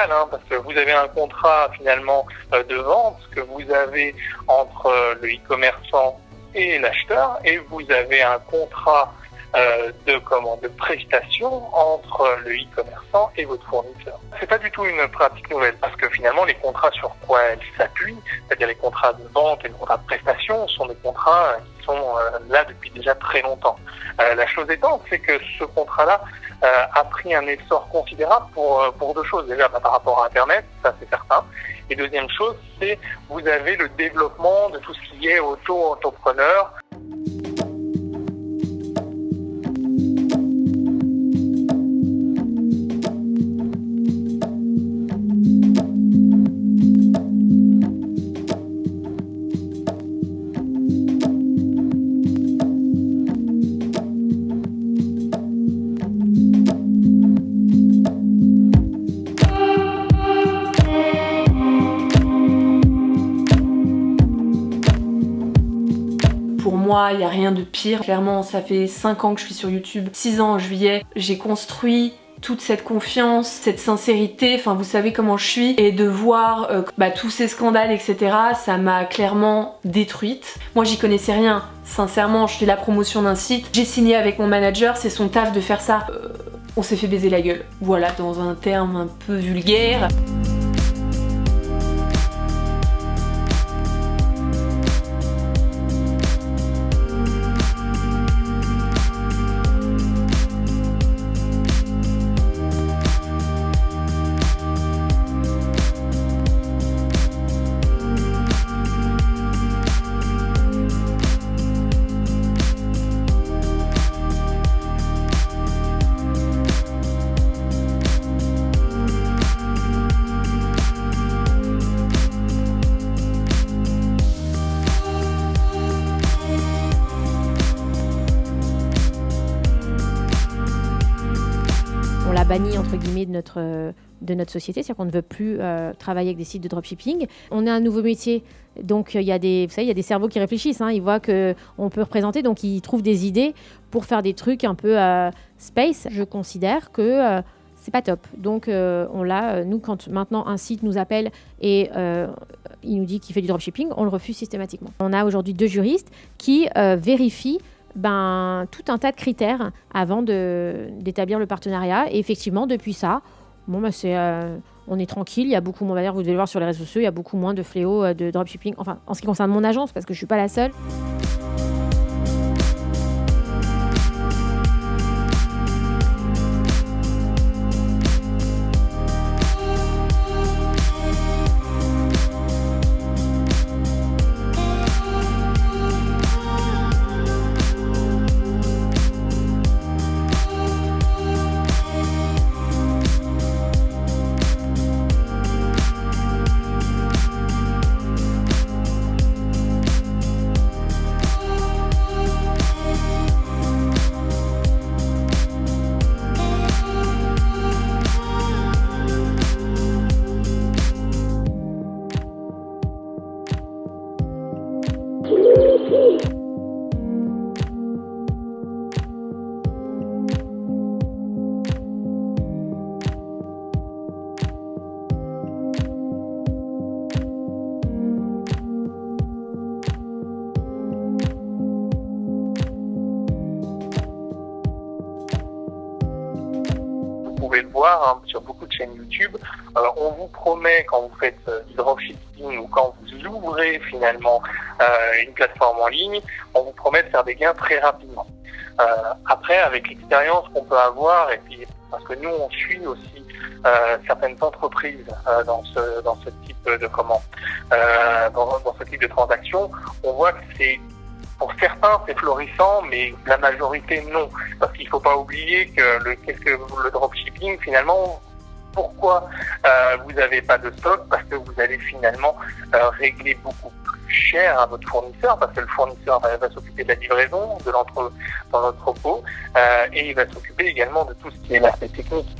idéal, parce que vous avez un contrat finalement de vente que vous avez entre le e-commerçant et l'acheteur, et vous avez un contrat de prestation entre le e-commerçant et votre fournisseur. C'est pas du tout une pratique nouvelle, parce que finalement les contrats sur quoi elles s'appuient, c'est-à-dire les contrats de vente et les contrats de prestation, sont des contrats qui sont là depuis déjà très longtemps. La chose étant, c'est que ce contrat-là a pris un essor considérable pour deux choses. Déjà, par rapport à Internet, ça c'est certain. Et deuxième chose, c'est vous avez le développement de tout ce qui est auto-entrepreneur. Pour moi, il n'y a rien de pire. Clairement, ça fait 5 ans que je suis sur YouTube, 6 ans en juillet. J'ai construit toute cette confiance, cette sincérité, enfin vous savez comment je suis, et de voir tous ces scandales, etc., ça m'a clairement détruite. Moi j'y connaissais rien, sincèrement, je fais la promotion d'un site, j'ai signé avec mon manager, c'est son taf de faire ça. On s'est fait baiser la gueule, voilà, dans un terme un peu vulgaire. Banni entre guillemets de notre société, c'est-à-dire qu'on ne veut plus travailler avec des sites de dropshipping. On est un nouveau métier, donc il y a des cerveaux qui réfléchissent, ils voient qu'on peut représenter, donc ils trouvent des idées pour faire des trucs un peu space. Je considère que c'est pas top. Donc nous, quand maintenant un site nous appelle et il nous dit qu'il fait du dropshipping, on le refuse systématiquement. On a aujourd'hui 2 juristes qui vérifient tout un tas de critères avant d'établir le partenariat. Et effectivement, depuis ça, on est tranquille. Il y a beaucoup moins, d'ailleurs, vous devez le voir sur les réseaux sociaux, il y a beaucoup moins de fléaux de dropshipping. Enfin, en ce qui concerne mon agence, parce que je suis pas la seule. Vous pouvez le voir sur beaucoup de chaînes YouTube, on vous promet quand vous faites du dropshipping ou quand vous ouvrez finalement une plateforme en ligne, on vous promet de faire des gains très rapidement. Après, avec l'expérience qu'on peut avoir, et puis parce que nous on suit aussi certaines entreprises dans ce type de dans ce type de transaction, on voit que pour certains, c'est florissant, mais la majorité, non. Parce qu'il ne faut pas oublier que le dropshipping, finalement, pourquoi vous n'avez pas de stock? Parce que vous allez finalement régler beaucoup plus cher à votre fournisseur, parce que le fournisseur va s'occuper de la livraison dans l'entrepôt, et il va s'occuper également de tout ce qui est l'aspect technique.